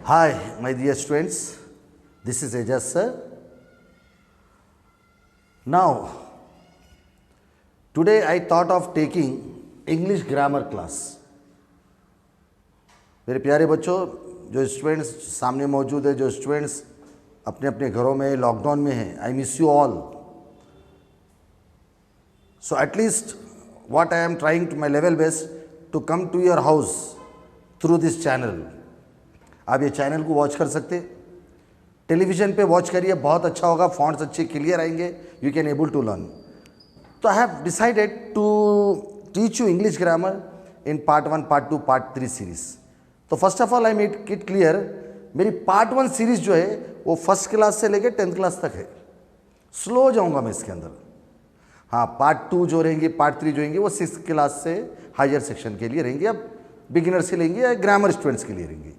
Hi, my dear students. This is Ajaz sir. Now, today I thought of taking English grammar class. मेरे प्यारे बच्चों, जो students सामने मौजूद है, जो स्टूडेंट्स अपने अपने घरों में लॉकडाउन में हैं, I miss you all. So at least what I am trying to my level best to come to your house through this channel. आप ये चैनल को वॉच कर सकते, टेलीविज़न पे वॉच करिए, बहुत अच्छा होगा, फॉन्ट्स अच्छे क्लियर आएंगे, you can able to learn. तो I have decided to teach you English grammar in part 1, part 2, part 3 series. तो first of all I make it clear, मेरी पार्ट 1 सीरीज़ जो है वो फर्स्ट क्लास से लेकर 10th क्लास तक है. स्लो जाऊँगा मैं इसके अंदर. हाँ, पार्ट 2 जो रहेंगे, पार्ट 3 जो रहेंगे वो 6th क्लास से हायर सेक्शन के लिए रहेंगे, अब बिगिनर से लेंगे या ग्रामर स्टूडेंट्स के लिए रहेंगे.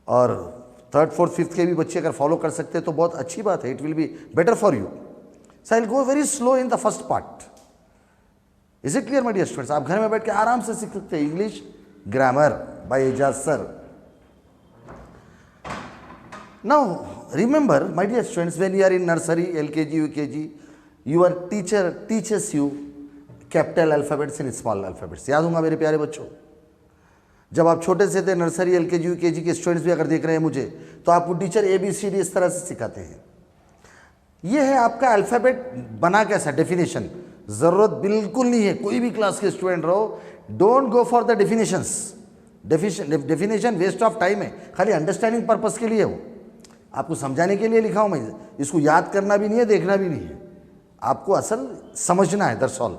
और 3rd, 4th, 5th के भी बच्चे अगर फॉलो कर सकते हैं तो बहुत अच्छी बात है, it will be better for you. So I will go very slow in the first part. Is it clear my dear students? आप घर में बैठ के आराम से सीख सकते हैं English grammar by Aejaz sir. Now remember my dear students, when you are in nursery, LKG, UKG, your teacher teaches you capital alphabets and small alphabets. याद होगा मेरे प्यारे बच्चों, जब आप छोटे से थे, नर्सरी, LKG, UKG के स्टूडेंट्स भी अगर देख रहे हैं मुझे, तो आपको टीचर ABCD इस तरह से सिखाते हैं. ये है आपका अल्फ़ाबेट बना कैसा, डेफिनेशन. ज़रूरत बिल्कुल नहीं है, कोई भी क्लास के स्टूडेंट रहो, don't go for the definitions. Definition waste of time है, खाली अंडरस्टैंडिंग पर्पस के लिए हो. आपको समझाने के लिए लिखा हूँ मैं, इसको याद करना भी नहीं है, देखना भी नहीं है, आपको असल समझना है. That's all.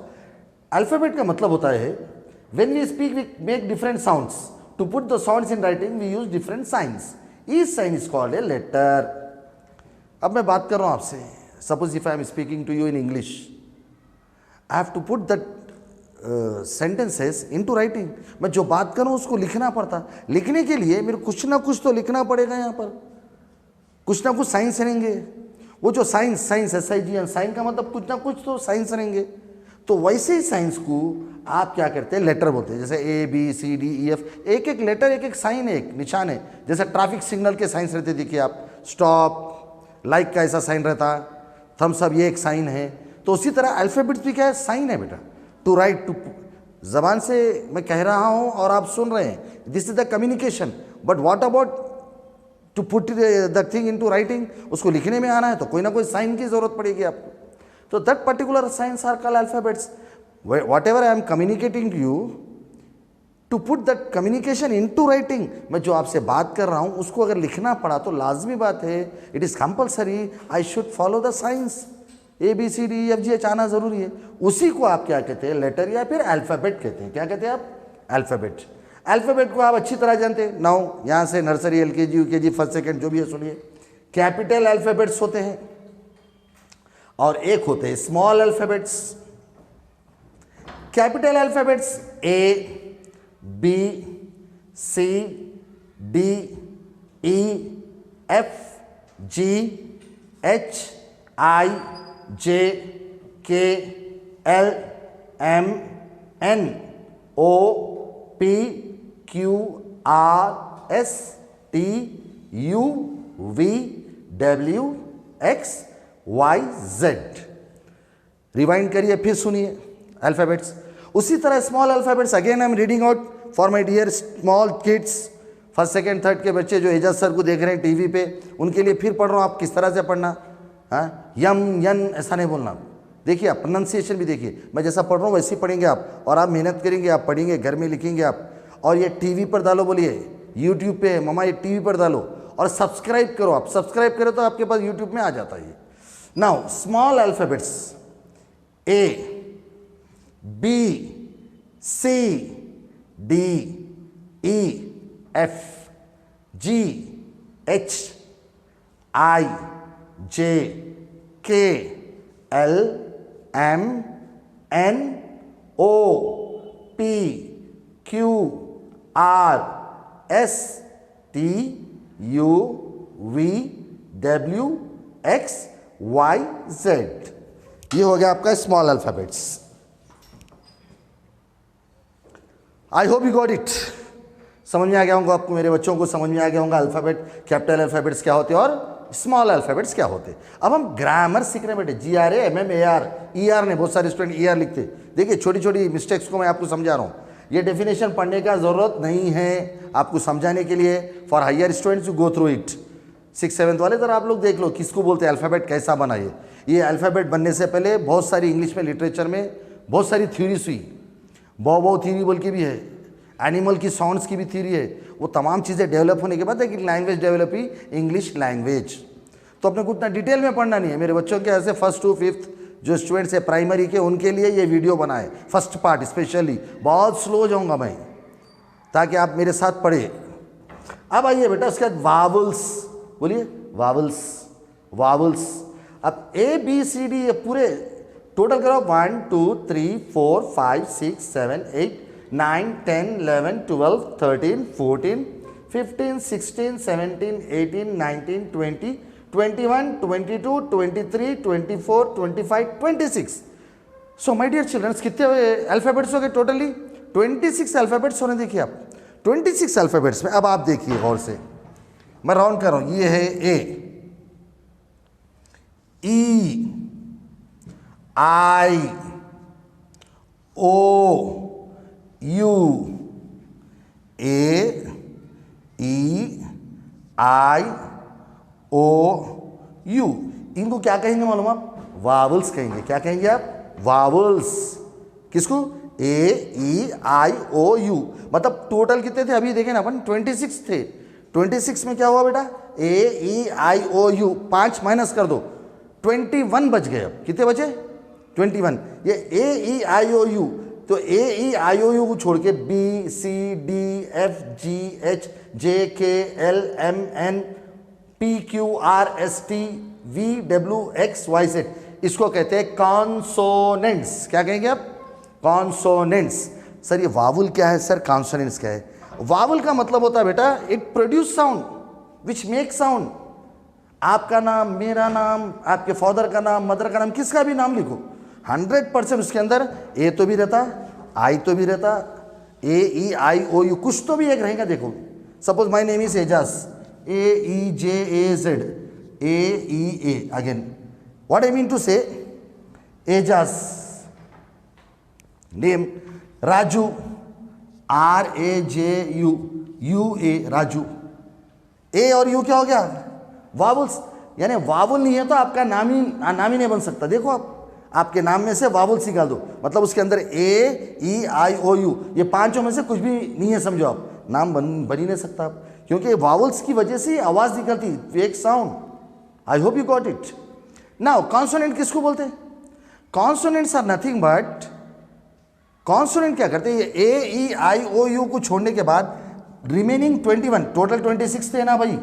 अल्फ़ाबेट का मतलब होता है, when we speak we make different sounds. To put the sounds in writing we use different signs. Each sign is called a letter. अब मैं बात कर रहा हूँ आपसे, suppose if I am speaking to you in English, I have to put that sentences into writing. मैं जो बात कर रहा हूँ उसको लिखना पड़ता. लिखने के लिए मेरे कुछ ना कुछ तो लिखना पड़ेगा. यहाँ पर कुछ ना कुछ साइंस रहेंगे. वो जो साइंस SIGN, साइन का मतलब कुछ ना कुछ तो साइंस रहेंगे. तो वैसे ही साइंस को आप क्या करते हैं, लेटर बोलते हैं. जैसे ABCDEF, एक एक लेटर, एक एक साइन है, एक निशान है. जैसे ट्रैफिक सिग्नल के साइंस रहते, देखिए आप, स्टॉप, लाइक का ऐसा साइन रहता, थम्स अप, ये एक साइन है. तो उसी तरह अल्फ़ाबेट्स भी क्या है, साइन है बेटा. टू राइट, टू, ज़बान से मैं कह रहा हूँ और आप सुन रहे हैं, this is the communication. But what about to put the thing into writing, उसको लिखने में आना है तो कोई ना कोई साइन की ज़रूरत पड़ेगी आपको. तो that particular science are called alphabets. Whatever I am communicating to you, to put that communication into writing, मैं जो आपसे बात कर रहा हूँ उसको अगर लिखना पड़ा तो लाजमी बात है, it is compulsory, I should follow the signs. ABCDEFGH आना ज़रूरी है. उसी को आप क्या कहते हैं, लेटर या फिर अल्फ़ाबेट कहते हैं. क्या कहते हैं आप, अल्फ़ाबेट. अल्फ़ाबेट को आप अच्छी तरह जानते हैं. नाउ यहाँ से nursery, LKG, UKG, first second जो भी है सुनिए, कैपिटल अल्फ़ाबेट्स होते हैं और एक होते हैं small alphabets. Capital alphabets A, B, C, D, E, F, G, H, I, J, K, L, M, N, O, P, Q, R, S, T, U, V, W, X, Y, Z. Rewind करिए, फिर सुनिए alphabets. उसी तरह small alphabets, again I am reading out for my dear small kids, first second third के बच्चे जो Ejaz sir को देख रहे हैं टीवी पे, उनके लिए फिर पढ़ रहा हूँ. आप किस तरह से पढ़ना, हाँ, यम यन ऐसा नहीं बोलना. देखिए आप प्रोनाउंसिएशन भी देखिए, मैं जैसा पढ़ रहा हूँ वैसे ही पढ़ेंगे आप, और आप मेहनत करेंगे, आप पढ़ेंगे, घर में लिखेंगे आप. और ये टीवी पर डालो, बोलिए यूट्यूब पे, ममा ये टीवी पर डालो, और सब्सक्राइब करो. आप सब्सक्राइब करो तो आपके पास यूट्यूब में आ जाता है. Now small alphabets A, B, C, D, E, F, G, H, I, J, K, L, M, N, O, P, Q, R, S, T, U, V, W, X, Y, Z. ये हो गया आपका small alphabets. I hope you got it. समझ में आ गया होगा आपको, मेरे बच्चों को समझ में आ गया होगा अल्फ़ाबेट, कैपिटल अल्फ़ाबेट्स क्या होते हैं और स्मॉल अल्फ़ाबेट्स क्या होते हैं। अब हम ग्रामर सीख रहे हैं बेटे, GRAMMAR, ER ने बहुत सारे स्टूडेंट ER लिखते। देखिए छोटी छोटी मिस्टेक्स को मैं आपको समझा रहा हूँ, ये डेफिनेशन पढ़ने का ज़रूरत नहीं है आपको समझाने के लिए, for higher students to go through it. 6th-7th वाले तरह आप लोग देख लो किसको बोलते हैं अल्फ़ाबेट, कैसा बना ये अल्फ़ाबेट बनने से पहले बहुत सारी इंग्लिश में लिटरेचर में बहुत सारी थ्योरीज हुई, बहु थ्योरी बोल के भी है, एनिमल की साउंड्स की भी थ्योरी है। वो तमाम चीज़ें डेवलप होने के बाद एक लैंग्वेज डेवलप हुई, इंग्लिश लैंग्वेज। तो अपने को उतना डिटेल में पढ़ना नहीं है, मेरे बच्चों के ऐसे 1st to 5th जो स्टूडेंट्स है प्राइमरी के, उनके लिए ये वीडियो बनाए, फर्स्ट पार्ट स्पेशली। बहुत स्लो जाऊँगा मैं ताकि आप मेरे साथ पढ़े। अब आइए बेटा उसके बाद वावल्स, बोलिए वावल्स, वावल्स। अब ABCD ये पूरे टोटल करो, 1 2 3 4 5 6 7 8 9 10 11 12 13 14 15 16 17 18 19 20 21 22 23 24 25 26। सो माय डियर चिल्ड्रंस, कितने अल्फ़ाबेट्स हो गए टोटली? 26 अल्फ़ाबेट्स होने। देखिए आप 26 अल्फ़ाबेट्स में, अब आप देखिए गौर से, मैं राउंड कर रहा हूँ। ये है A, E, I, O, U, A, E, I, O, U। इनको क्या कहेंगे मालूम आप? वावल्स कहेंगे। क्या कहेंगे आप? वावल्स। किसको? A, E, I, O, U। मतलब टोटल कितने थे अभी देखें ना अपन, 26 थे। 26 में क्या हुआ बेटा? A, E, I, O, U, 5 minus कर दो, 21 बच गए। अब कितने बचे? 21। ये A, E, I, O, U, तो A, E, I, O, U को छोड़ के B, C, D, F, G, H, J, K, L, M, N, P, Q, R, S, T, V, W, X, Y, Z, इसको कहते हैं consonants. क्या कहेंगे आप? कॉन्सोनेंट्स। सर ये वावुल क्या है सर, कॉन्सोनेंट्स क्या है? वावुल का मतलब होता है बेटा it produce sound which make sound. आपका नाम, मेरा नाम, आपके फादर का नाम, मदर का नाम, किसका भी नाम लिखो, 100% उसके अंदर ए तो भी रहता, आई तो भी रहता, A, E, I, O, U, कुछ तो भी एक रहेगा। देखो suppose my name is Ejaz, A, E, J, A, Z, A, E, A, again what I mean to say, Ejaz. Name Raju, R, A, J, U, U, A, Raju. A और U क्या हो गया? वावल्स। यानी वावल नहीं है तो आपका नाम ही नहीं बन सकता। देखो आपके नाम में से वावल्स निकाल दो, मतलब उसके अंदर A, E, I, O, U, ये पांचों में से कुछ भी नहीं है, समझो आप, नाम बन ही नहीं सकता आप, क्योंकि वावल्स की वजह से आवाज़ निकलती, एक sound. I hope you got it. Now consonant किसको बोलते हैं? Consonants are nothing but, consonant क्या करते हैं? ये A, E, I, O, U को छोड़ने के बाद रिमेनिंग 21, टोटल 26 थे ना भाई,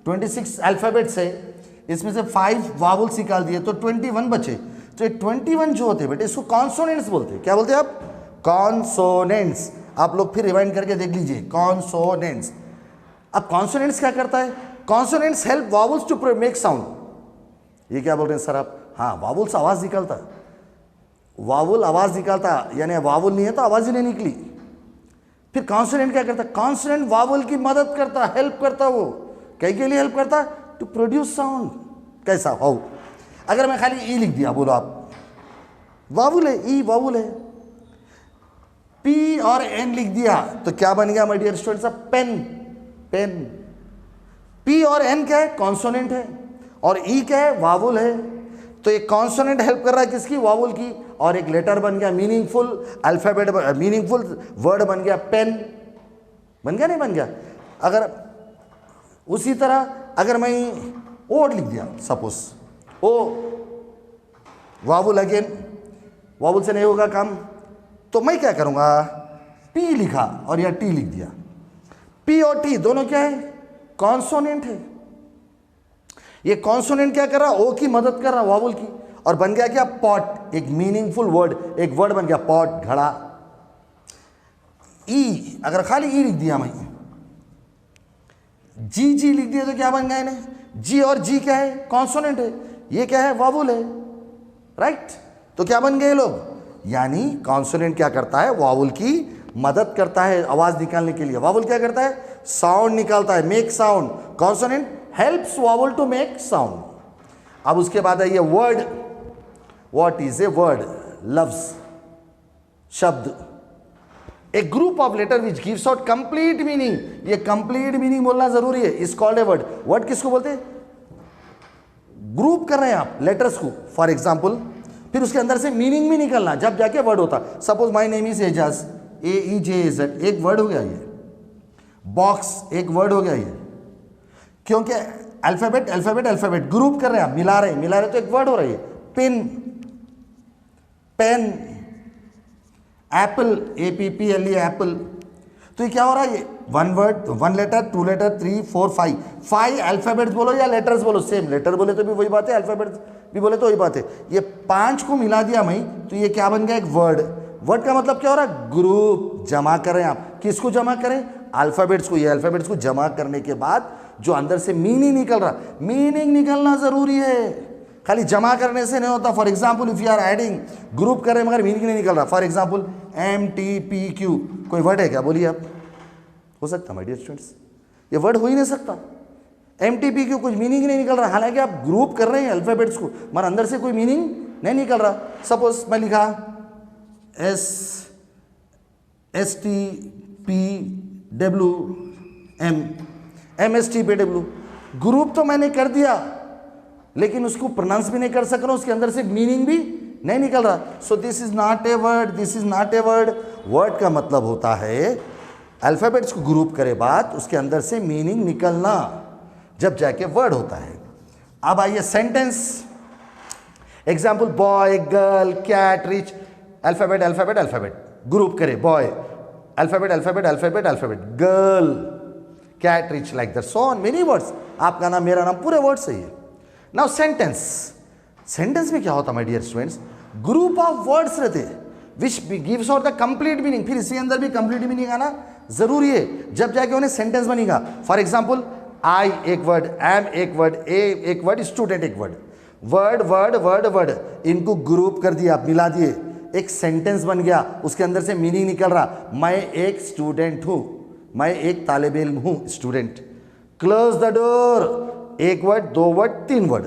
26 अल्फ़ाबेट्स है, इसमें से 5 वावल्स निकाल दिए तो 21 बचे। तो ये 21 जो होते हैं बेटे इसको कॉन्सोनेंट्स बोलते हैं। क्या बोलते हैं आप? कॉन्सोनेंट्स। आप लोग फिर रिवाइंड करके देख लीजिए, कॉन्सोनेंट्स। अब कॉन्सोनेंट्स क्या करता है? Consonants help vowels to make sound. ये क्या बोल रहे हैं सर आप? हाँ, वावल्स आवाज़ निकालता, वावल आवाज़ निकालता, यानी वावल नहीं है तो आवाज़ ही नहीं निकली। फिर कॉन्सोनेंट क्या करता? कॉन्सोनेंट वावल की मदद करता, हेल्प करता। वो कई के लिए हेल्प करता? To produce sound. कैसा हो? अगर मैं खाली ई लिख दिया, बोलो आप, वावुल है, ई वावुल है। पी और एन लिख दिया तो क्या बन गया my dear students? Pen. Pen. P और एन क्या है? कॉन्सोनेंट है, और ई क्या है? वावुल है। तो एक कॉन्सोनेंट हेल्प कर रहा है किसकी? वावुल की, और एक लेटर बन गया, मीनिंगफुल अल्फाबेट, मीनिंगफुल वर्ड बन गया, पेन। बन गया नहीं बन गया? अगर उसी तरह अगर मैं ओ लिख दिया सपोज, ओ वावुल, अगेन वावुल से नहीं होगा काम, तो मैं क्या करूंगा? पी लिखा और या टी लिख दिया। पी और टी दोनों क्या है? कॉन्सोनेंट है। ये कॉन्सोनेंट क्या कर रहा? ओ की मदद कर रहा, वावुल की, और बन गया क्या? पॉट। एक मीनिंगफुल वर्ड, एक वर्ड बन गया पॉट, घड़ा। ई, अगर खाली ई लिख दिया मैं, जी जी लिख दिया तो क्या बन गया इन्हें? जी, और जी क्या है? कॉन्सोनेंट है। ये क्या है? वावुल है, राइट? तो क्या बन गए लोग? यानी कॉन्सोनेंट क्या करता है? वावुल की मदद करता है आवाज निकालने के लिए। वावल क्या करता है? साउंड निकालता है, make sound. Consonant helps vowel to make sound. अब उसके बाद है ये word. What is a word? लफ्ज, शब्द। A group of letter which gives out complete meaning. ये कंप्लीट मीनिंग बोलना जरूरी है, is called a word. Word किसको बोलते हैं? ग्रुप कर रहे हैं आप लेटर्स को, फॉर एग्जाम्पल, फिर उसके अंदर से मीनिंग भी निकलना, जब जाके वर्ड होता। Suppose my name is Aejaz, AEJAZ, एक वर्ड हो गया ये। बॉक्स एक वर्ड हो गया ये, क्योंकि अल्फाबेट अल्फाबेट अल्फाबेट ग्रुप कर रहे हैं आप, मिला रहे तो एक वर्ड हो रही है। Pin, pen, apple, APPLE apple. तो ये क्या हो रहा है? ये one word, one letter, two letter, 3 4 5 alphabets बोलो या लेटर्स बोलो, सेम। लेटर बोले तो भी वही बात है, अल्फाबेट भी बोले तो वही बात है। ये 5 को मिला दिया मैं, तो ये क्या बन गया? एक वर्ड। वर्ड का मतलब क्या हो रहा है? ग्रुप, जमा करें आप। किसको जमा करें? अल्फाबेट्स को। ये अल्फाबेट्स को जमा करने के बाद जो अंदर से मीनिंग निकल रहा, मीनिंग निकलना जरूरी है, खाली जमा करने से नहीं होता। For example if you are adding, group कर रहे हैं मगर मीनिंग नहीं निकल रहा। फॉर एग्जाम्पल MTPQ, कोई वर्ड है क्या? बोलिए आप। हो सकता माय डियर स्टूडेंट्स? ये वर्ड हो ही नहीं सकता। MTPQ कुछ मीनिंग नहीं निकल रहा, हालांकि आप ग्रुप कर रहे हैं अल्फाबेट्स को, मगर अंदर से कोई मीनिंग नहीं निकल रहा। सपोज मैं लिखा MSTPW, ग्रुप तो मैंने कर दिया, लेकिन उसको प्रोनाउंस भी नहीं कर सक रहा, उसके अंदर से मीनिंग भी नहीं निकल रहा। So this is not a word, this is not a word. Word का मतलब होता है अल्फाबेट्स को ग्रुप करे बाद उसके अंदर से मीनिंग निकलना, जब जाके वर्ड होता है। अब आइए sentence. Example, boy, girl, cat, rich. Alphabet alphabet alphabet group करे, boy alphabet alphabet alphabet alphabet, girl, cat, rich, like that, so on, many words. आपका नाम, मेरा नाम, पूरे वर्ड सही है। Now sentence. सेंटेंस में क्या होता है my dear students? Group of words रहते हैं which gives out the complete meaning. फिर इसके अंदर भी कंप्लीट मीनिंग आना जरूरी है, जब जाके उन्हें सेंटेंस बनेगा। फॉर एग्जाम्पल, आई एक वर्ड, एम एक वर्ड, ए एक वर्ड, स्टूडेंट एक word. Word word word word, इनको ग्रुप कर दिया, मिला दिए, एक सेंटेंस बन गया। उसके अंदर से मीनिंग निकल रहा, मैं एक स्टूडेंट हूं, मैं एक तालिबे इल्म हूं, स्टूडेंट। क्लोज द डोर, एक वर्ड, 2 वर्ड, 3 वर्ड।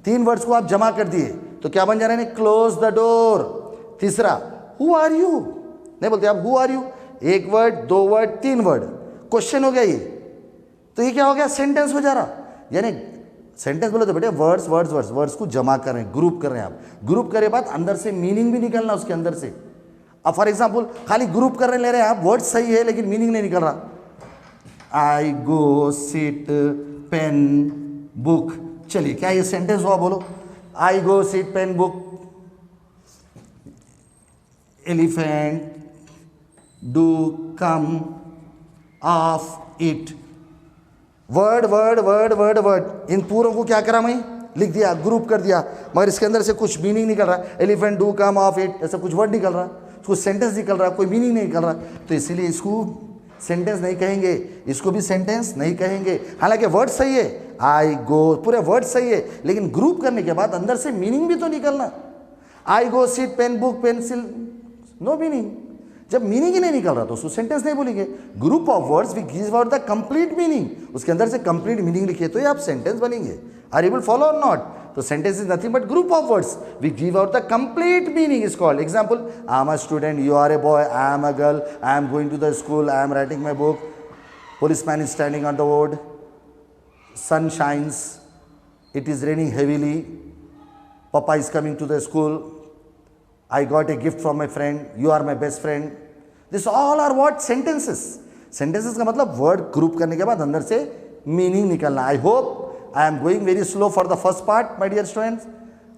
3 वर्ड्स को आप जमा कर दिए तो क्या बन जा रहे हैं? Close the door. तीसरा, हु आर यू, नहीं बोलते आप हु आर यू, एक वर्ड, 2 वर्ड, 3 वर्ड, क्वेश्चन हो गया ये। तो ये क्या हो गया? सेंटेंस हो जा रहा। यानी सेंटेंस बोले तो बेटे वर्ड्स वर्ड्स वर्ड्स, वर्ड्स को जमा कर रहे हैं, ग्रुप कर रहे हैं आप। ग्रुप करे बाद अंदर से मीनिंग भी निकलना उसके अंदर से। अब फॉर एग्जाम्पल खाली ग्रुप कर रहे ले रहे हैं आप, वर्ड सही है लेकिन मीनिंग नहीं निकल रहा। I go, sit, pen, book. चलिए, क्या ये सेंटेंस हुआ? बोलो। I go, sit, pen, book, elephant, do, come, of, it. Word word word word word, इन पूरों को क्या करा मैं? लिख दिया, ग्रुप कर दिया, मगर इसके अंदर से कुछ मीनिंग निकल रहा। Elephant, do, come, of, it, ऐसा कुछ वर्ड निकल रहा, कुछ सेंटेंस निकल रहा, कोई मीनिंग नहीं निकल रहा। तो इसीलिए इसको सेंटेंस नहीं कहेंगे, इसको भी सेंटेंस नहीं कहेंगे। हालांकि वर्ड सही है, आई गो, पूरे वर्ड सही है, लेकिन ग्रुप करने के बाद अंदर से मीनिंग भी तो निकलना। I go, sit, pen, book, pencil, no meaning. जब मीनिंग ही नहीं निकल रहा तो उसको सेंटेंस नहीं बोलेंगे। Group of words we give out the complete meaning, उसके अंदर से कंप्लीट मीनिंग लिखिए तो ये आप सेंटेंस बनेंगे। आर एबल फॉलो और नॉट? तो sentence is nothing but group of words we give out the complete meaning is called. Example, I am a student, you are a boy, I am a girl, I am going to the school, I am writing my book, policeman is standing on the road, sun shines, it is raining heavily, papa is coming to the school, I got a gift from my friend, you are my best friend. This all are what? Sentences. Sentences का मतलब word group करने के बाद अंदर से meaning निकलना। I hope I am going very slow for the first part my dear students.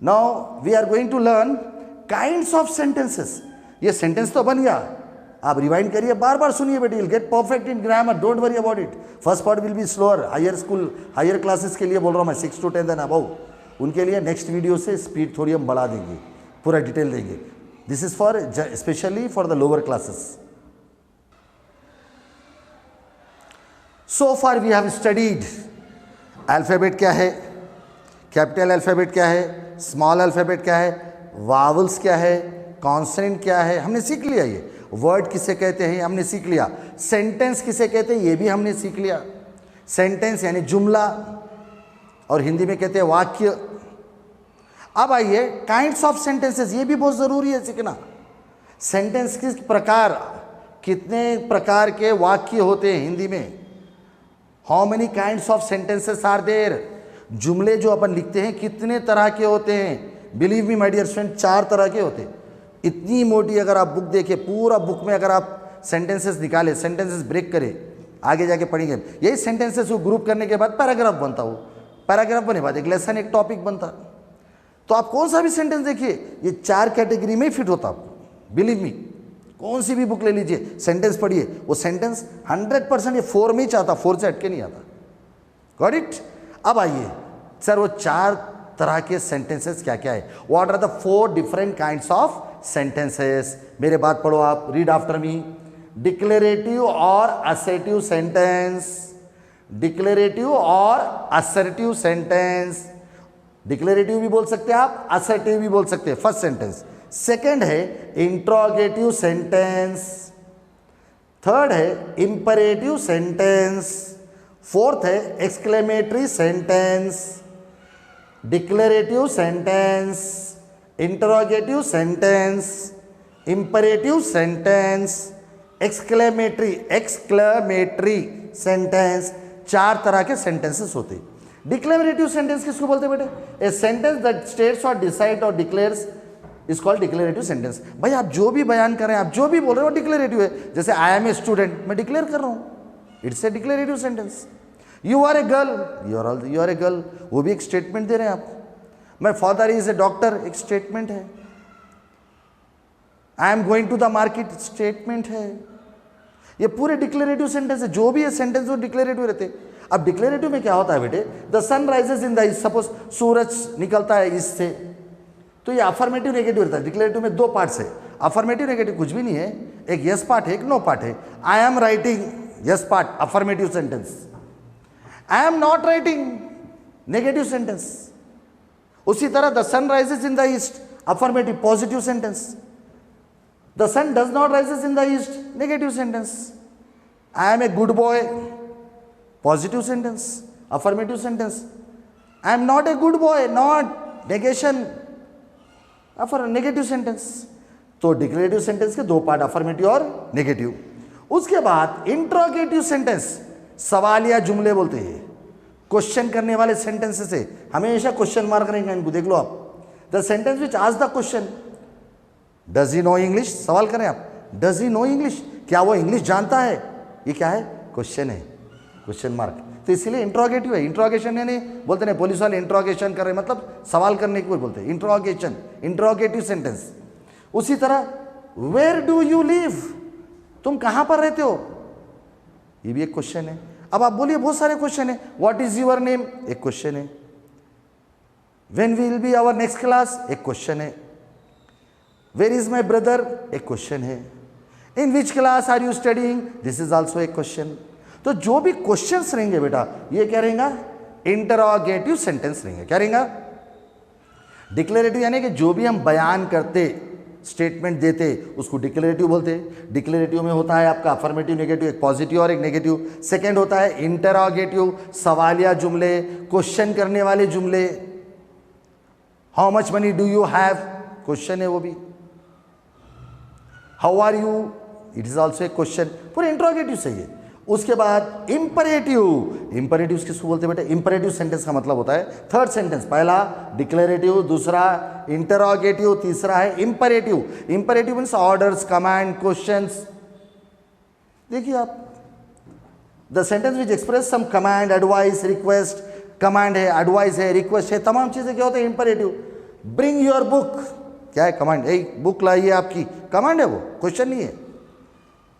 Now we are going to learn kinds of sentences. ये sentence तो बन गया, आप रिवाइंड करिए, बार बार सुनिए बेटे, will get perfect in grammar, don't worry about it. First part will be slower, higher school, higher classes के लिए बोल रहा हूँ मैं, 6 to 10 एंड अबव, उनके लिए नेक्स्ट वीडियो से स्पीड थोड़ी हम बढ़ा देंगे, पूरा डिटेल देंगे। This is for specially for the lower classes. So far we have studied alphabet क्या है, कैपिटल अल्फाबेट क्या है, स्मॉल अल्फाबेट क्या है, वावल्स क्या है, कॉन्सोनेंट क्या है हमने सीख लिया, ये वर्ड किसे कहते हैं हमने सीख लिया, सेंटेंस किसे कहते हैं ये भी हमने सीख लिया। सेंटेंस यानी जुमला और हिंदी में कहते हैं वाक्य। अब आइए काइंड्स ऑफ सेंटेंसेस, ये भी बहुत ज़रूरी है सीखना। सेंटेंस किस प्रकार, कितने प्रकार के वाक्य होते हैं हिंदी में, how many kinds of sentences are there. जुमले जो अपन लिखते हैं कितने तरह के होते हैं, believe me my dear student 4 तरह के होते हैं। इतनी मोटी अगर आप बुक देखें, पूरा बुक में अगर आप सेंटेंसेस निकाले, सेंटेंसेस ब्रेक करें, आगे जाके पढ़ेंगे, यही सेंटेंसेस को ग्रुप करने के बाद पैराग्राफ बनता, वो पैराग्राफ बने बाद एक लेसन एक टॉपिक बनता। तो आप कौन सा भी सेंटेंस देखिए ये 4 कैटेगरी में फिट होता आपको, बिलीव मी। कौन सी भी बुक ले लीजिए, सेंटेंस पढ़िए, वो सेंटेंस 100% ये 4 में ही चाहता, 4 से हटके नहीं आता। Got it. अब आइए सर वो 4 तरह के सेंटेंसेस क्या क्या है, what are the 4 different kinds of sentences. मेरे बात पढ़ो आप, रीड आफ्टर मी। डिक्लेरेटिव और असर्टिव सेंटेंस, डिक्लेरेटिव और असर्टिव सेंटेंस। डिक्लेरेटिव भी बोल सकते हैं आप, असर्टिव भी बोल सकते हैं, फर्स्ट सेंटेंस। सेकंड है इंट्रोगेटिव सेंटेंस, थर्ड है इंपरेटिव सेंटेंस, फोर्थ है exclamatory sentence. Declarative sentence, interrogative sentence, imperative sentence, exclamatory sentence, 4 तरह के सेंटेंसेस होते हैं। डिक्लेरेटिव सेंटेंस किसको बोलते हैं बेटे? ए सेंटेंस दैट स्टेट्स और डिसाइड और declares is called declarative sentence. भाई आप जो भी बयान कर रहे हैं, आप जो भी बोल रहे हो डिक्लेरेटिव है। जैसे आई एम ए स्टूडेंट, मैं डिक्लेयर कर रहा हूं, it's a declarative sentence. You are a girl, you are a girl, वो भी एक स्टेटमेंट दे रहे हैं आप। My father is a doctor, एक स्टेटमेंट है। I am going to the market, statement है। ये पूरे डिक्लेरेटिव सेंटेंस है, जो भी है सेंटेंस वो डिक्लेरेटिव रहते हैं। अब डिक्लेरेटिव में क्या होता है बेटे? The sun rises in the east, suppose सूरज निकलता है ईस्ट से, तो ये अफर्मेटिव नेगेटिव रहता है। डिक्लेरेटिव में 2 पार्ट्स है, अफर्मेटिव नेगेटिव कुछ भी नहीं है, एक यस पार्ट है, एक नो पार्ट है। I am writing, yes part, affirmative sentence. I am not writing, negative sentence. उसी तरह the sun rises in the east, affirmative positive sentence. The sun does not rises in the east, negative sentence. I am a good boy, positive sentence, affirmative sentence. I am not a good boy, not, negation, negative sentence. तो declarative sentence के 2 part, affirmative और negative. उसके बाद interrogative sentence, सवाल या जुमले बोलते हैं, क्वेश्चन करने वाले सेंटेंसेस से हमेशा क्वेश्चन मार्क रहेंगे इनको, देख लो आप। द सेंटेंस विच आज the question, does he know English, सवाल करें आप, डज ही नो इंग्लिश, क्या वो इंग्लिश जानता है? ये क्या है? क्वेश्चन है, क्वेश्चन मार्क। तो इसीलिए इंट्रोगेटिव है। इंट्रोगेशन यानी बोलते हैं पुलिस वाले इंट्रोगेशन कर रहे, मतलब सवाल करने को बोलते हैं इंट्रोगेशन, इंट्रोगेटिव सेंटेंस। उसी तरह वेयर डू यू लिव, तुम कहां पर रहते हो, ये भी एक क्वेश्चन है। अब आप बोलिए बहुत सारे क्वेश्चन है। व्हाट इज योर नेम, एक क्वेश्चन है। When will be our next class, एक क्वेश्चन है। वेयर इज माई ब्रदर, एक क्वेश्चन है। In which class are you studying, this is also एक क्वेश्चन। तो जो भी क्वेश्चंस रहेंगे बेटा, ये क्या रहेगा? इंटरोगेटिव सेंटेंस रहेंगे। क्या रहेगा? डिक्लेरेटिव यानी कि जो भी हम बयान करते, स्टेटमेंट देते, उसको डिक्लेरेटिव बोलते। डिक्लेरेटिव में होता है आपका अफर्मेटिव नेगेटिव, एक पॉजिटिव और एक नेगेटिव। सेकंड होता है इंटरोगेटिव, सवालिया जुमले, क्वेश्चन करने वाले जुमले। How much money do you have, question है वो भी। How are you, it is also एक क्वेश्चन, पूरे इंटरोगेटिव सही है। उसके बाद इंपरेटिव, इंपरेटिव किसको बोलते हैं बेटे? इंपरेटिव सेंटेंस का मतलब होता है 3rd सेंटेंस, पहला डिक्लेरेटिव, दूसरा इंटरोगेटिव, तीसरा है imperative. Imperative means orders, command, questions. देखिए आप, the sentence which express some command, advice, request. Command है, एडवाइस है, रिक्वेस्ट है, तमाम चीजें क्या होते हैं? इंपरेटिव। ब्रिंग योर बुक, क्या है? कमांड। बुक लाइए आपकी, कमांड है वो, क्वेश्चन नहीं है।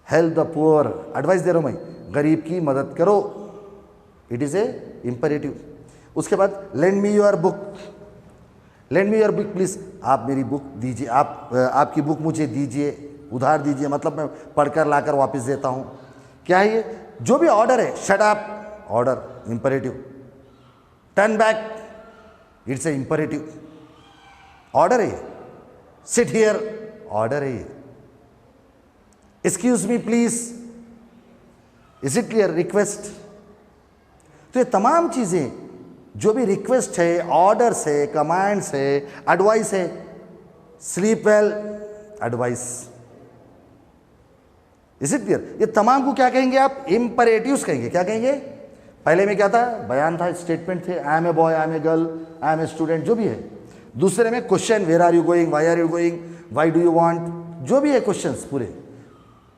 हेल्प द पुअर, एडवाइस दे रहा हूं मैं, गरीब की मदद करो, इट इज ए इंपरेटिव। उसके बाद lend me your book, lend me your book please, आप मेरी बुक दीजिए, आपकी बुक मुझे दीजिए, उधार दीजिए, मतलब मैं पढ़कर लाकर वापस देता हूं। क्या है ये? जो भी ऑर्डर है, shut up, order, imperative. Turn back, it's a imperative, order है। सिट हियर, ऑर्डर है ये। Excuse me please, is it clear? Request. तो ये तमाम चीजें जो भी रिक्वेस्ट है, ऑर्डर्स है, कमांड्स है, एडवाइस है, sleep well advice, is it clear? ये तमाम को क्या कहेंगे आप? इंपरेटिव्स कहेंगे। क्या कहेंगे? पहले में क्या था? बयान था, स्टेटमेंट थे, I am a boy, I am a girl, I am a student, जो भी है। दूसरे में question, where are you going, why are you going, why do you want, जो भी है क्वेश्चंस पूरे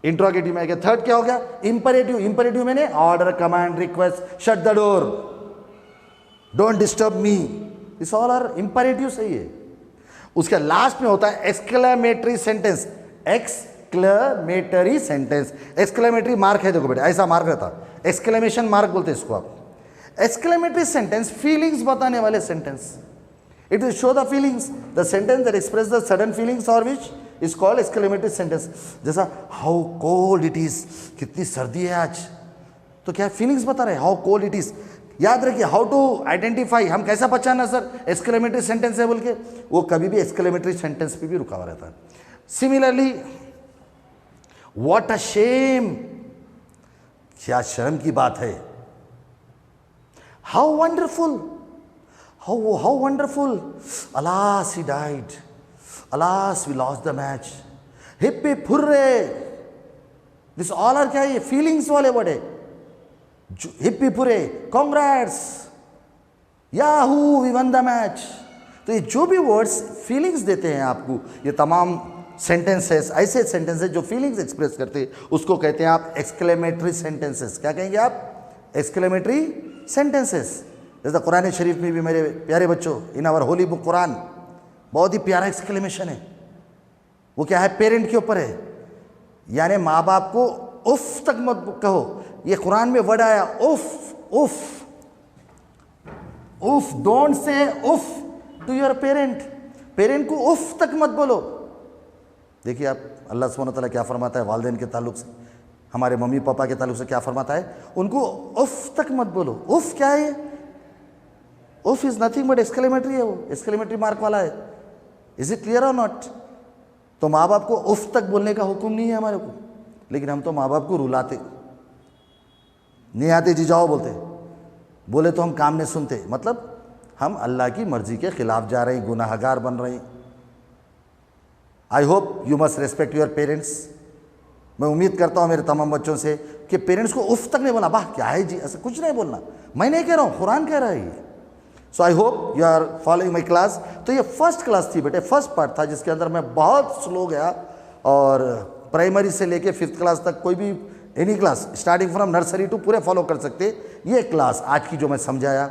इंट्रोगेटिव में। थर्ड क्या हो गया? इंपरेटिव। इंपरेटिव मैंने order, command, request, shut the door, don't disturb me, इस ऑल आर इंपरेटिव। सही है। उसके लास्ट में होता है exclamatory sentence. Exclamatory sentence, exclamatory mark है, देखो बेटा ऐसा मार्क रहता, एक्सक्लेमेशन मार्क बोलते हैं इसको आप। एक्सक्लेमेटरी सेंटेंस फीलिंग्स बताने वाले sentence. It will show the feelings, the sentence that express the sudden feelings और which is called exclamatory sentence. जैसा हाउ कोल्ड इट इज, कितनी सर्दी है आज, तो क्या फीलिंग्स बता रहे हैं, हाउ कोल्ड इट इज। याद रखिए, हाउ टू आइडेंटिफाई, हम कैसा पहचाना सर एक्सक्लेमेटरी सेंटेंस है बोल के, वो कभी भी एक्सक्लेमेटरी सेंटेंस पे भी रुका हुआ रहता है। सिमिलरली, व्हाट अ शेम, क्या शर्म की बात है। How wonderful, how wonderful, alas he died, alas we lost the match, hip hip hurray, this all are क्या है, ये फीलिंग्स वाले वर्ड है। Hip hip hurray, congrats, yahoo we won the match. तो ये जो भी वर्ड्स फीलिंग्स देते हैं आपको, ये तमाम सेंटेंसेस, ऐसे सेंटेंसेस जो फीलिंग्स एक्सप्रेस करते हैं, उसको कहते हैं आप एक्सक्लेमेटरी सेंटेंसेस। क्या कहेंगे आप? Exclamatory sentences. जैसा कुरान शरीफ में भी मेरे प्यारे बच्चों, in our holy book Quran, बहुत ही प्यारा एक्सक्लेमेशन है। वो क्या है? पेरेंट के ऊपर है, यानी माँ बाप को उफ तक मत कहो। ये कुरान में वर्ड आया उफ, उफ, उफ, डोंट से उफ टू योर पेरेंट। पेरेंट को उफ तक मत बोलो। देखिए आप, अल्लाह सुब्हानहू व तआला क्या फरमाता है वालिदैन के ताल्लुक से, हमारे मम्मी पापा के ताल्लुक से क्या फरमाता है, उनको उफ तक मत बोलो। उफ क्या है? उफ इज नथिंग बट एक्सक्लेमेटरी है, वो एक्सक्लेमेटरी मार्क वाला है। इज इट क्लियर और नॉट? तो माँ बाप को उफ तक बोलने का हुक्म नहीं है हमारे को, लेकिन हम तो माँ बाप को रुलाते, नहीं आते जी जाओ बोलते, बोले तो हम काम नहीं सुनते। मतलब हम अल्लाह की मर्जी के खिलाफ जा रहे हैं, गुनाहगार बन रहे हैं। आई hope you must respect your parents. मैं उम्मीद करता हूँ मेरे तमाम बच्चों से कि पेरेंट्स को उफ तक नहीं बोलना, वाह क्या है जी, ऐसा कुछ नहीं बोलना। मैं नहीं कह रहा हूँ, कुरान कह रहा है ये। So I hope you are following my class. तो ये फर्स्ट क्लास थी बेटे, फर्स्ट पार्ट था, जिसके अंदर मैं बहुत स्लो गया, और प्राइमरी से लेके 5th क्लास तक कोई भी any class starting from nursery to पूरे फॉलो कर सकते। ये क्लास आज की जो मैं समझाया,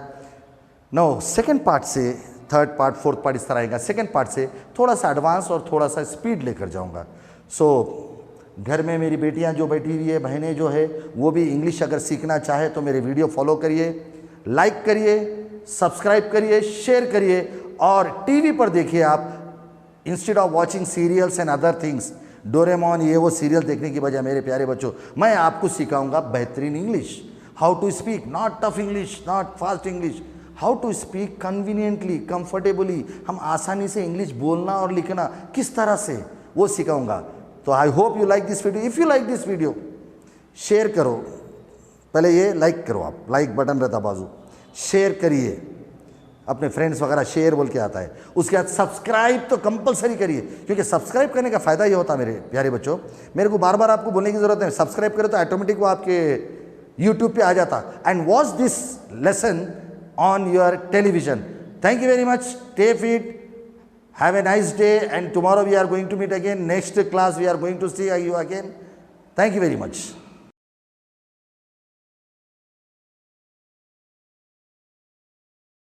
नो सेकेंड पार्ट से थर्ड पार्ट, फोर्थ पार्ट इस तरह आएगा। सेकेंड पार्ट से थोड़ा सा एडवांस और थोड़ा सा स्पीड लेकर जाऊंगा। सो घर में मेरी बेटियां जो बैठी हुई है, बहनें जो है, वो भी इंग्लिश अगर सीखना चाहे तो मेरे वीडियो फॉलो करिए, लाइक करिए, सब्सक्राइब करिए, शेयर करिए, और टीवी पर देखिए आप, instead of watching serials and other things, Doraemon ये वो सीरियल देखने की बजाय मेरे प्यारे बच्चों, मैं आपको सिखाऊंगा बेहतरीन English. How to speak, not tough English, not fast English, how to speak conveniently, comfortably, हम आसानी से इंग्लिश बोलना और लिखना किस तरह से, वो सिखाऊंगा। तो आई hope you like this video. If you like this video, share करो, पहले ये लाइक करो आप, लाइक बटन रहता बाजू, शेयर करिए अपने फ्रेंड्स वगैरह, शेयर बोल के आता है। उसके बाद सब्सक्राइब तो कंपलसरी करिए, क्योंकि सब्सक्राइब करने का फ़ायदा ये होता है मेरे प्यारे बच्चों, मेरे को बार बार आपको बोलने की ज़रूरत नहीं, सब्सक्राइब करो तो ऑटोमेटिक वो आपके यूट्यूब पे आ जाता। And watch this lesson on your television. Thank you very much. Stay fit. Have a nice day. And tomorrow we are going to meet again. Next class we are going to see you again. Thank you very much.